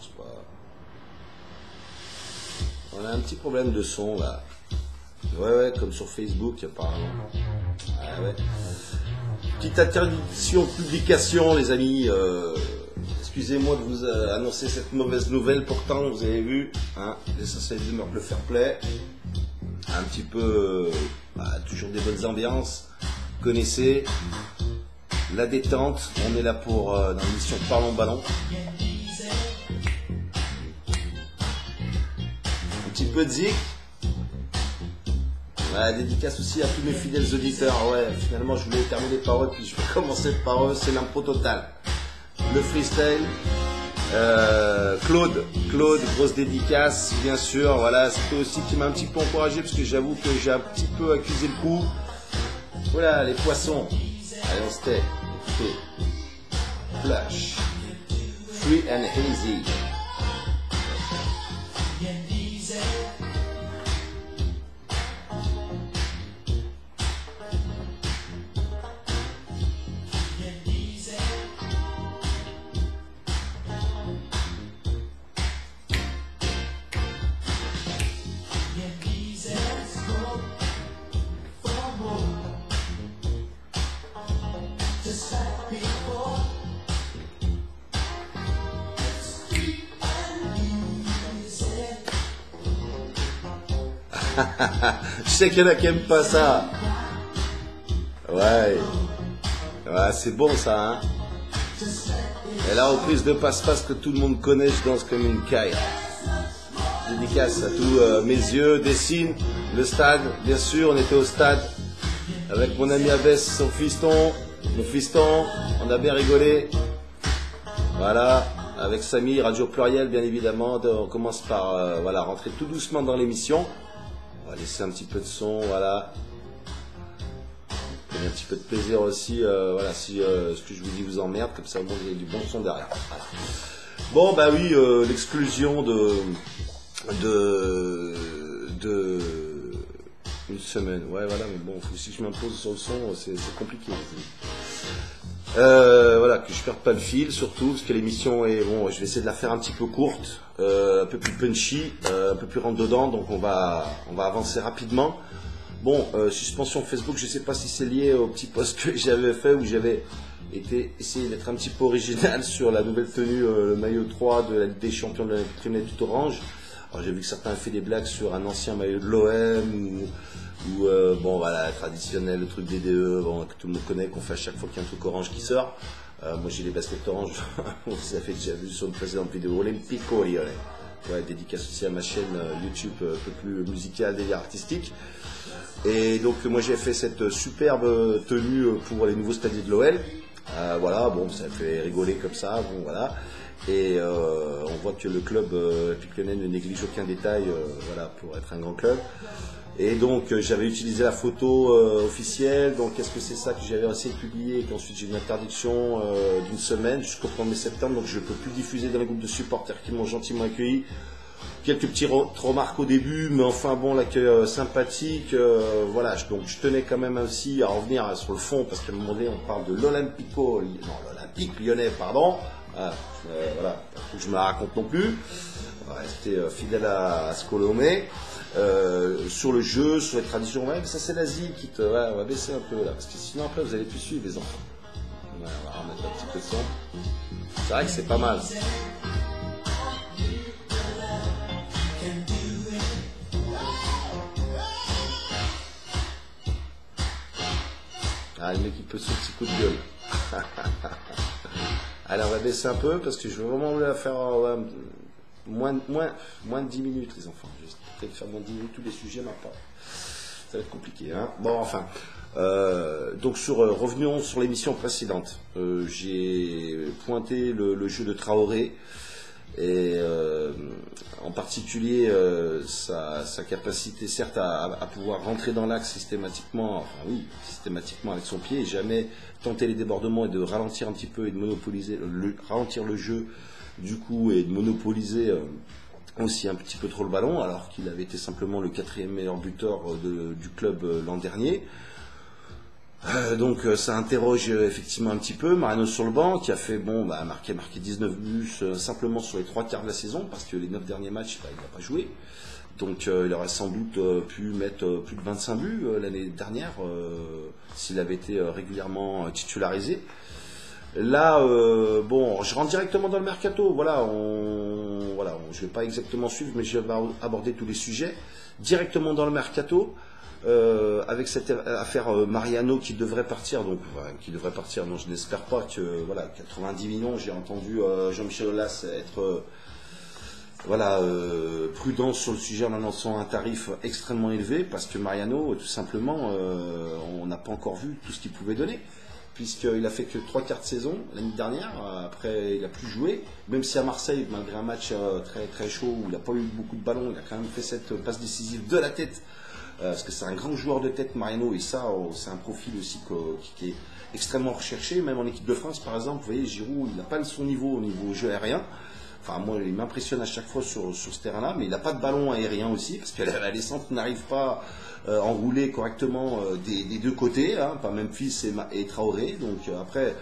marche pas. On a un petit problème de son là. Ouais, comme sur Facebook apparemment. Ah ouais. Petite interdiction de publication, les amis. Excusez-moi de vous annoncer cette mauvaise nouvelle. Pourtant, vous avez vu, hein, l'essentiel demeure le fair play. Un petit peu, toujours des bonnes ambiances. Vous connaissez la détente. On est là pour dans l'émission Parlons Ballon. Un petit peu de zik. Dédicace aussi à tous mes fidèles auditeurs. Ouais, finalement, je voulais terminer par eux, puis je vais commencer par eux. C'est l'impro total. Le freestyle. Claude, grosse dédicace, bien sûr. Voilà, c'est aussi qui m'a un petit peu encouragé parce que j'avoue que j'ai un petit peu accusé le coup. Voilà, les poissons. Allez, on se tait. Écoutez. Flash. Free and hazy. Je sais qu'il y en a qui n'aiment pas ça. Ouais, c'est bon ça, hein. Et la reprise de passe-passe que tout le monde connaît, je danse comme une caille. Dédicace à tous mes yeux, dessine le stade, bien sûr, on était au stade avec mon ami Abès, son fiston, mon fiston, on a bien rigolé. Voilà, avec Samy, Radio Pluriel, bien évidemment. On commence par rentrer tout doucement dans l'émission. On va laisser un petit peu de son, voilà. Et un petit peu de plaisir aussi, voilà, si ce que je vous dis vous emmerde, comme ça au moins vous avez du bon son derrière. Voilà. Bon, bah oui, l'exclusion de une semaine. Ouais, voilà, mais bon, faut aussi que je m'impose sur le son, c'est compliqué. Voilà, que je perde pas le fil, surtout parce que l'émission est bon. Je vais essayer de la faire un petit peu courte, un peu plus punchy, un peu plus rentre dedans. Donc on va avancer rapidement. Bon, suspension Facebook, je sais pas si c'est lié au petit post que j'avais fait où j'avais essayé d'être un petit peu original sur la nouvelle tenue, le maillot 3 de la Ligue des Champions de la Primée tout orange. Alors j'ai vu que certains ont fait des blagues sur un ancien maillot de l'OM ou bon voilà, traditionnel, le truc des DE, bon, que tout le monde connaît, qu'on fait à chaque fois qu'il y a un truc orange qui sort. Moi j'ai les baskets orange, vous avez déjà vu sur une précédente vidéo, Olympico Lyonnais. Ouais, dédicace aussi à ma chaîne YouTube un peu plus musicale, délire artistique. Et donc moi j'ai fait cette superbe tenue pour les nouveaux stadiers de l'OL. Voilà, bon, ça fait rigoler comme ça, bon voilà. Et on voit que le club Lyonnais ne néglige aucun détail, voilà, pour être un grand club. Et donc j'avais utilisé la photo officielle, donc est-ce que c'est ça que j'avais essayé de publier et qu'ensuite j'ai une interdiction d'une semaine jusqu'au 1er septembre, donc je ne peux plus diffuser dans les groupes de supporters qui m'ont gentiment accueilli. Quelques petits remarques au début, mais enfin bon, l'accueil sympathique, voilà, donc je tenais quand même aussi à revenir sur le fond, parce qu'à un moment donné on parle de l'Olympique Lyonnais, pardon, voilà, pas que je me la raconte non plus, on va rester fidèle à ce qu'on le met. Sur le jeu, sur les traditions, ouais, ça c'est l'Asie qui te. Ouais, on va baisser un peu là, parce que sinon après vous allez plus suivre les enfants. Ouais, on va remettre un petit peu de son. C'est vrai que c'est pas mal. Ah, le mec il peut son petit coup de gueule. Allez, on va baisser un peu parce que je veux vraiment la faire moins de 10 minutes, les enfants. Je vais peut-être faire moins de 10 minutes tous les sujets maintenant. Ça va être compliqué, hein. Bon, enfin. Donc revenons sur l'émission précédente. J'ai pointé le jeu de Traoré et en particulier sa capacité certes à pouvoir rentrer dans l'axe systématiquement avec son pied et jamais tenter les débordements et de ralentir un petit peu et de monopoliser ralentir le jeu du coup et de monopoliser aussi un petit peu trop le ballon alors qu'il avait été simplement le 4e meilleur buteur du club l'an dernier. Donc ça interroge effectivement un petit peu. Mariano sur le banc qui a fait marqué 19 buts simplement sur les 3 quarts de la saison parce que les 9 derniers matchs il n'a pas joué. Donc il aurait sans doute pu mettre plus de 25 buts l'année dernière s'il avait été régulièrement titularisé. Là, je rentre directement dans le mercato. Je vais pas exactement suivre, mais je vais aborder tous les sujets directement dans le mercato. Avec cette affaire Mariano qui devrait partir, non, je n'espère pas que 90 millions, j'ai entendu Jean-Michel Aulas être prudent sur le sujet en annonçant un tarif extrêmement élevé parce que Mariano, tout simplement, on n'a pas encore vu tout ce qu'il pouvait donner. Puisqu'il a fait que 3 quarts de saison l'année dernière, après il a plus joué, même si à Marseille, malgré un match très très chaud où il n'a pas eu beaucoup de ballons, il a quand même fait cette passe décisive de la tête. Parce que c'est un grand joueur de tête, Mariano, et ça, c'est un profil aussi qui est extrêmement recherché, même en équipe de France, par exemple. Vous voyez, Giroud, il n'a pas son niveau au niveau jeu aérien. Enfin, moi, il m'impressionne à chaque fois sur ce terrain-là, mais il n'a pas de ballon aérien aussi, parce que la descente n'arrive pas à enrouler correctement des deux côtés, pas Memphis et Traoré. Donc après,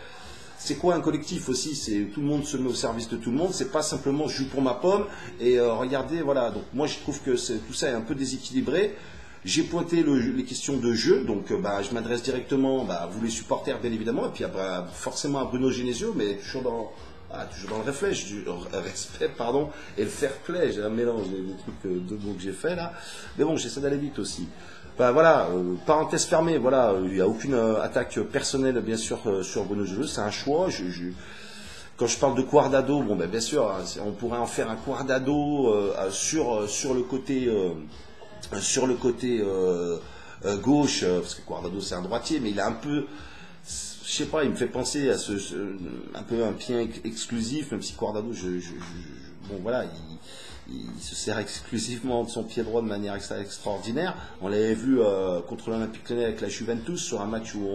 c'est quoi un collectif aussi? C'est tout le monde se met au service de tout le monde. C'est pas simplement je joue pour ma pomme et regardez, voilà. Donc moi, je trouve que tout ça est un peu déséquilibré. J'ai pointé les questions de jeu, donc je m'adresse directement à vous les supporters bien évidemment, et puis forcément à Bruno Genesio, mais toujours dans le respect, et le fair play. J'ai un mélange des trucs de mots que j'ai fait là, mais bon, j'essaie d'aller vite aussi. Parenthèse fermée, il n'y a aucune attaque personnelle bien sûr sur Bruno Genesio, c'est un choix. Quand je parle de Guardado, bien sûr, on pourrait en faire un Guardado sur le côté. Sur le côté gauche, parce que Guardado c'est un droitier, mais il a un peu, je sais pas, il me fait penser à un peu un pied exclusif, même si Guardado, il se sert exclusivement de son pied droit de manière extraordinaire. On l'avait vu contre l'Olympique Lyonnais avec la Juventus sur un match où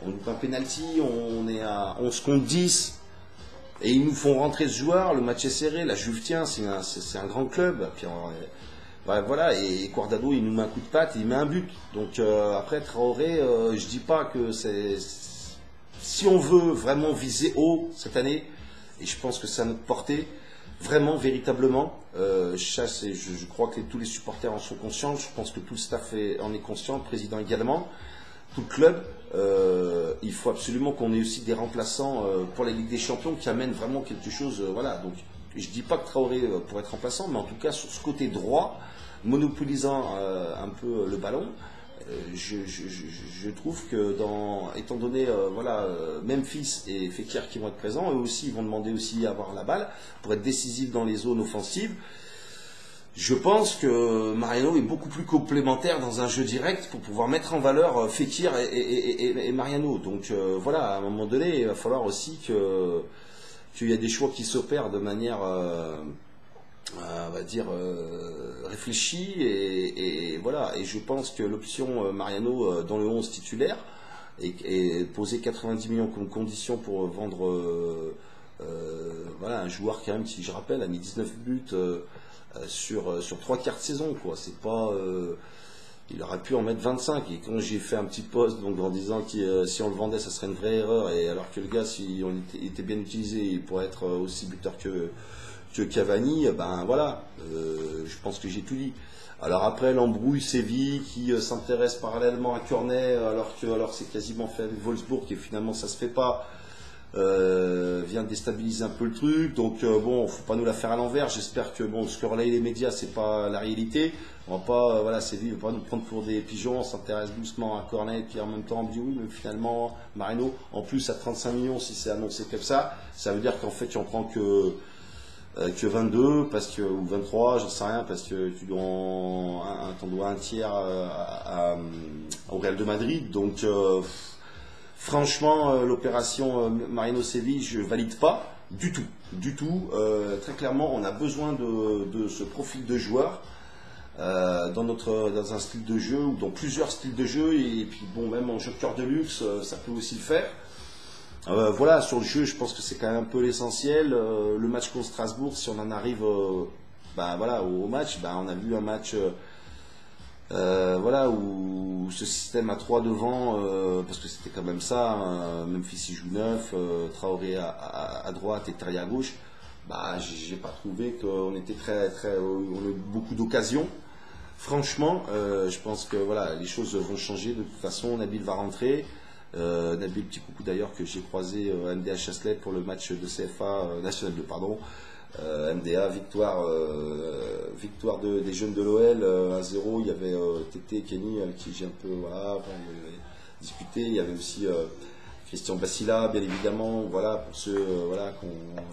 on loupe un penalty, on est à 11 contre 10. Et ils nous font rentrer ce joueur, le match est serré, la Juve tient, c'est un grand club. Puis et Guardado il nous met un coup de patte et il met un but. Donc après Traoré, je dis pas que c'est. Si on veut vraiment viser haut cette année, et je pense que c'est à notre portée, vraiment, véritablement, je crois que tous les supporters en sont conscients, je pense que tout le staff en est conscient, le président également, tout le club. Il faut absolument qu'on ait aussi des remplaçants pour la Ligue des Champions qui amènent vraiment quelque chose. Donc je dis pas que Traoré pourrait être remplaçant, mais en tout cas sur ce côté droit, monopolisant un peu le ballon, je trouve que étant donné Memphis et Fekir qui vont être présents, eux aussi ils vont demander aussi à avoir la balle pour être décisifs dans les zones offensives. Je pense que Mariano est beaucoup plus complémentaire dans un jeu direct pour pouvoir mettre en valeur Fekir et Mariano. Donc à un moment donné, il va falloir aussi qu'il y a des choix qui s'opèrent de manière réfléchie et je pense que l'option Mariano dans le 11 titulaire et poser 90 millions comme condition pour vendre un joueur quand même qui, je rappelle, a mis 19 buts sur 3 quarts de saison, quoi. C'est pas il aurait pu en mettre 25, et quand j'ai fait un petit post en disant que si on le vendait ça serait une vraie erreur, et alors que le gars, si il était bien utilisé, il pourrait être aussi buteur que Cavani, je pense que j'ai tout dit. Alors après l'embrouille Séville qui s'intéresse parallèlement à Cornet alors c'est quasiment fait avec Wolfsburg et finalement ça se fait pas, vient déstabiliser un peu le truc. Donc faut pas nous la faire à l'envers. J'espère que ce que relaient les médias c'est pas la réalité. On va pas Séville ne va pas nous prendre pour des pigeons. On s'intéresse doucement à Cornet puis en même temps on dit oui mais finalement Marino en plus à 35 millions si c'est annoncé comme ça veut dire qu'en fait tu en prends que 22 ou 23, j'en sais rien, parce que t'en dois un tiers au Real de Madrid. Donc franchement l'opération Marino Séville je valide pas du tout. Très clairement on a besoin de ce profil de joueur dans un style de jeu ou dans plusieurs styles de jeu, et puis même en joker de luxe ça peut aussi le faire. Sur le jeu, je pense que c'est quand même un peu l'essentiel. Le match contre Strasbourg, si on en arrive au match, on a vu un match Voilà, où ce système à 3 devant, parce que c'était quand même ça, hein, Memphis il joue 9, Traoré à droite et Terrier à gauche, bah j'ai pas trouvé qu'on était on a eu beaucoup d'occasions. Franchement, je pense que voilà, les choses vont changer. De toute façon, Nabil va rentrer. Nabil, petit coucou d'ailleurs que j'ai croisé à MDA Chasselet pour le match de CFA National 2, pardon. MDA, victoire des jeunes de l'OL, 1-0. Il y avait Tété et Kenny qui j'ai un peu voilà, discuté. Il y avait aussi Christian Bassila, bien évidemment, voilà, pour ceux voilà,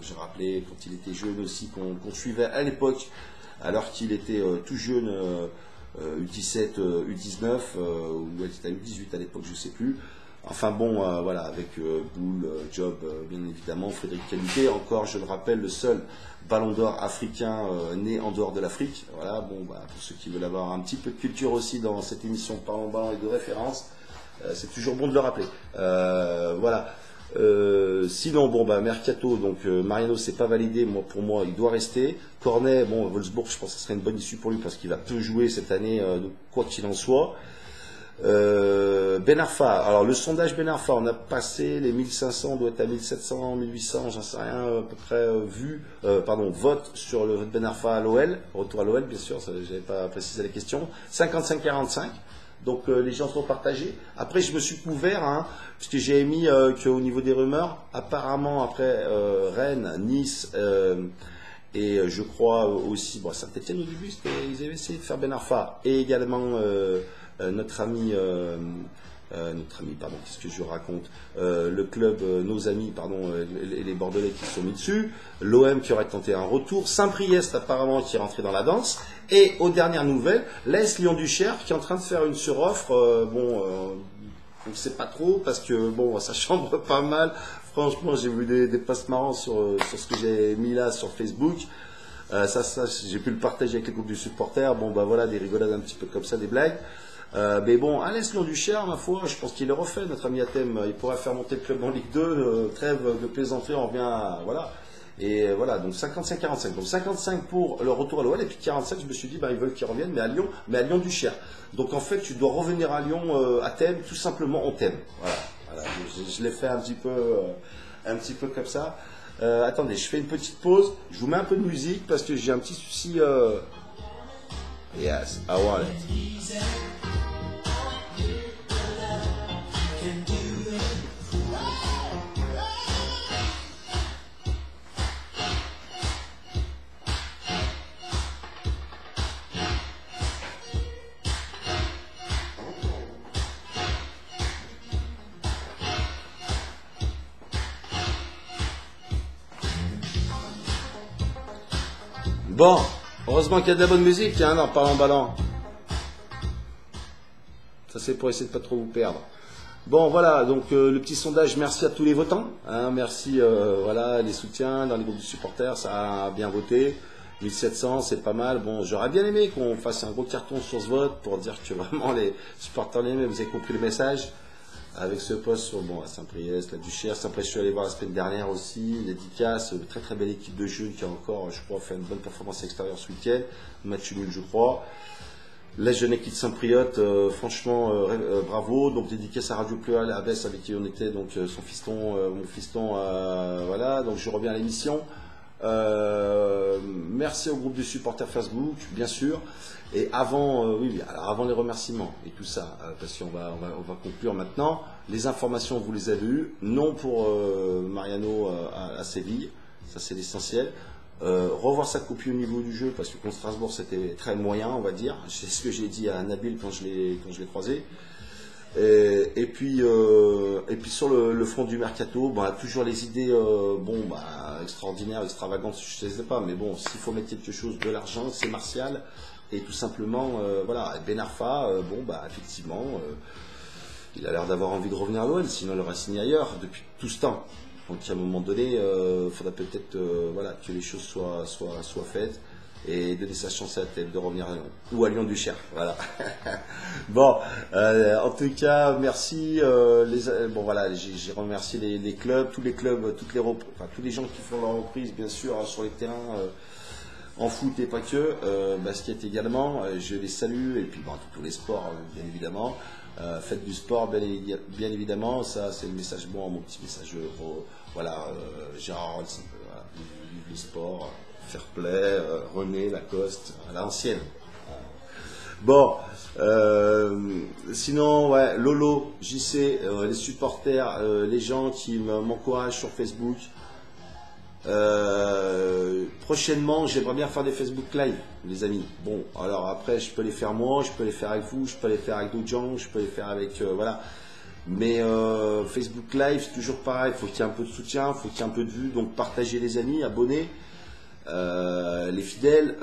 j'ai rappelé quand il était jeune aussi, qu'on suivait à l'époque, alors qu'il était tout jeune, U17, U19, ou elle était à U18 à l'époque, je ne sais plus. Enfin bon, voilà, avec Boule, Job, bien évidemment, Frédéric Qualité, encore, je le rappelle, le seul ballon d'or africain né en dehors de l'Afrique. Voilà, bon, bah, pour ceux qui veulent avoir un petit peu de culture aussi dans cette émission de Parlons Ballon et de référence, c'est toujours bon de le rappeler. Voilà. Sinon, bon, bah, Mercato, donc Mariano, c'est pas validé. Moi, pour moi, il doit rester. Cornet, bon, Wolfsburg, je pense que ce serait une bonne issue pour lui parce qu'il va peu jouer cette année, quoi qu'il en soit. Ben Arfa, alors le sondage Ben Arfa, on a passé les 1500, on doit être à 1700, 1800, j'en sais rien, à peu près vote sur le Ben Arfa à l'OL, retour à l'OL bien sûr, j'avais pas précisé la question, 55-45, donc les gens sont partagés. Après je me suis couvert, hein, puisque j'ai mis qu'au niveau des rumeurs, apparemment après Rennes, Nice, et je crois aussi, bon, Saint-Etienne au début, ils avaient essayé de faire Ben Arfa, et également notre ami, pardon, qu'est-ce que je raconte, le club, nos amis, pardon, les Bordelais qui se sont mis dessus, l'OM qui aurait tenté un retour, Saint-Priest apparemment qui est rentré dans la danse, et aux dernières nouvelles, l'AS Lyon-Duchère qui est en train de faire une suroffre, on ne sait pas trop, parce que bon, ça chambre pas mal. Franchement, j'ai vu des posts marrants sur ce que j'ai mis là sur Facebook. Ça j'ai pu le partager avec les groupes du supporter. Bon, bah voilà, des rigolades un petit peu comme ça, des blagues. Mais bon, Alès Lyon-Duchère, ma foi, je pense qu'il le refait, notre ami Athème. Il pourrait faire monter le club en Ligue 2, trêve de plaisanterie, on revient à, voilà. Et voilà, donc 55-45. Donc 55 pour le retour à l'OL, et puis 45, je me suis dit, bah, ils veulent qu'ils reviennent, mais à Lyon-Duchère. Donc en fait, tu dois revenir à Lyon, à Thème, tout simplement, on t'aime. Voilà. Je l'ai fait un petit peu comme ça. Attendez, je fais une petite pause, je vous mets un peu de musique, parce que j'ai un petit souci. Yes, I want it. Bon, heureusement qu'il y a de la bonne musique, hein, en parlant ballon. Ça c'est pour essayer de pas trop vous perdre. Bon voilà, donc le petit sondage, merci à tous les votants, hein, merci voilà, les soutiens dans les groupes de supporters, ça a bien voté, 1700 c'est pas mal. Bon, j'aurais bien aimé qu'on fasse un gros carton sur ce vote pour dire que vraiment les supporters l'aiment, vous avez compris le message. Avec ce poste sur à Saint-Priest, la Duchère, Saint-Priest, je suis allé voir la semaine dernière aussi, dédicace, très très belle équipe de jeunes qui a encore, je crois, fait une bonne performance extérieure ce week-end, match nul je crois. La jeune équipe de Saint-Priest, franchement, bravo. Donc dédicace à Radio Pleural, à Bess avec qui on était, donc son fiston, mon fiston, voilà. Donc je reviens à l'émission. Merci au groupe de supporters Facebook, bien sûr. Et avant, alors avant les remerciements et tout ça, parce qu'on va conclure maintenant. Les informations, vous les avez eues. Non pour Mariano à Séville, ça c'est l'essentiel. Revoir sa copie au niveau du jeu, parce que contre Strasbourg c'était très moyen, on va dire. C'est ce que j'ai dit à Nabil quand je l'ai croisé. Et puis sur le front du mercato, toujours les idées extraordinaires, extravagantes, je ne sais pas, mais bon, s'il faut mettre quelque chose, de l'argent, c'est Martial. Et tout simplement, voilà, Ben Arfa, effectivement, il a l'air d'avoir envie de revenir à l'OL, sinon il aurait signé ailleurs depuis tout ce temps. Donc à un moment donné, il faudra peut-être que les choses soient faites et donner sa chance à Thème de revenir à Lyon ou à Lyon-Duchère. Voilà. Bon, en tout cas, merci. J'ai remercié les clubs, tous les clubs, tous les gens qui font leur reprise, bien sûr, sur les terrains. en foot et pas que, basket également, je les salue, et puis bon, tous les sports, bien évidemment. Faites du sport, bien évidemment, ça c'est le message, bon, mon petit message, voilà, Gérard Rolls, voilà, vive le sport, fair play, René, Lacoste, à l'ancienne. Bon, sinon, ouais, Lolo, JC, les supporters, les gens qui m'encouragent sur Facebook. Prochainement, j'aimerais bien faire des Facebook Live, les amis. Bon, alors après, je peux les faire moi, je peux les faire avec vous, je peux les faire avec d'autres gens, je peux les faire avec, voilà. Mais Facebook Live, c'est toujours pareil, il faut qu'il y ait un peu de soutien, il faut qu'il y ait un peu de vue, donc partagez les amis, abonnez, les fidèles,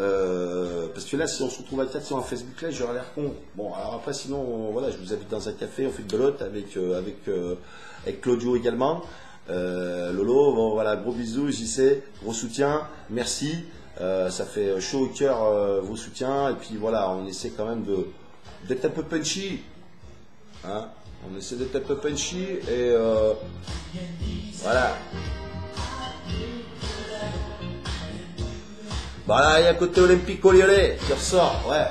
parce que là, si on se retrouve à 4 sur un Facebook Live, j'aurais l'air con. Bon, alors après, sinon, voilà, je vous invite dans un café, on fait de belote avec Claudio également. Lolo, bon, voilà, gros bisous, JC, gros soutien, merci, ça fait chaud au cœur vos soutiens, et puis voilà, on essaie quand même d'être un peu punchy, hein, on essaie d'être un peu punchy, et voilà. Voilà, il y a côté Olympico Lyonnais qui ressort, ouais.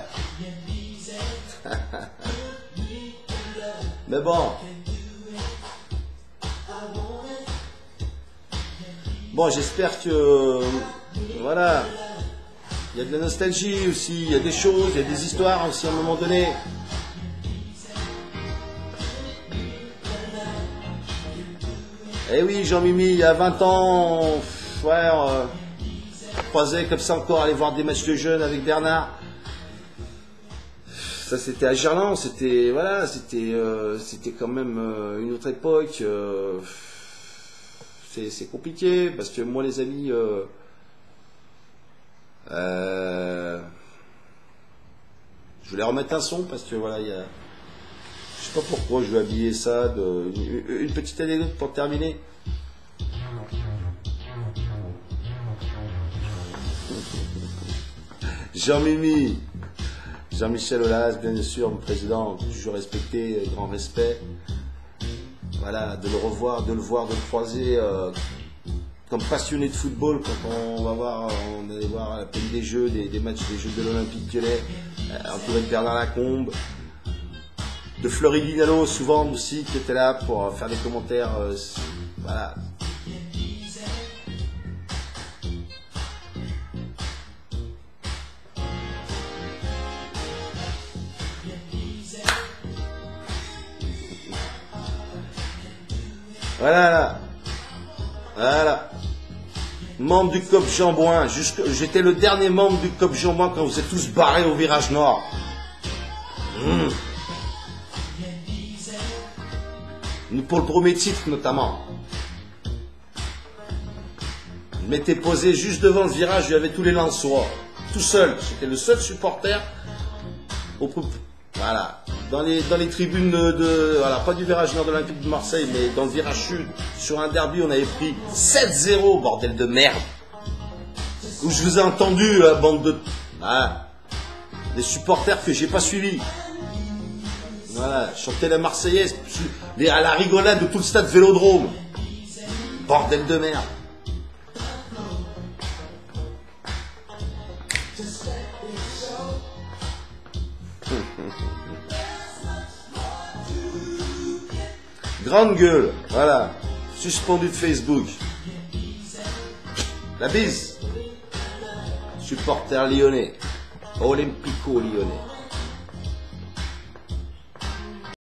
Mais bon. Bon, j'espère que, voilà, il y a de la nostalgie aussi, il y a des choses, il y a des histoires aussi à un moment donné. Eh oui, Jean-Mimi, il y a 20 ans, ouais, on croisait comme ça encore, aller voir des matchs de jeunes avec Bernard. Ça, c'était à Gerland, c'était, voilà, c'était quand même une autre époque. C'est compliqué parce que moi, les amis, je voulais remettre un son parce que voilà, il y a, je sais pas pourquoi je vais habiller ça. Une petite anecdote pour terminer. Jean-Mimi, Jean-Michel Aulas, bien sûr, mon président, toujours respecté, grand respect. Voilà, de le revoir, de le voir, de le croiser comme passionné de football quand on allait voir à la Pays des Jeux, des matchs des Jeux de l'Olympique Lyonnais, entouré de Bernard Lacombe, de Fleury Linalo souvent aussi qui était là pour faire des commentaires, voilà. Voilà, voilà. Membre du COP Jean-Bouin. J'étais le dernier membre du COP Jean-Bouin quand vous êtes tous barrés au virage nord. Pour le premier titre notamment. Je m'étais posé juste devant le virage, il y avait tous les Lensois. Tout seul. J'étais le seul supporter. Voilà. Dans les tribunes voilà, pas du virage nord de l'Olympique de Marseille, mais dans le virage sud, sur un derby, on avait pris 7-0, bordel de merde. Où je vous ai entendu, bande de... Voilà. Les supporters que j'ai pas suivis. Voilà, chanter la Marseillaise, à la rigolade de tout le stade Vélodrome. Bordel de merde. Grande gueule, voilà, suspendu de Facebook. La bise. Supporter lyonnais, Olympico lyonnais.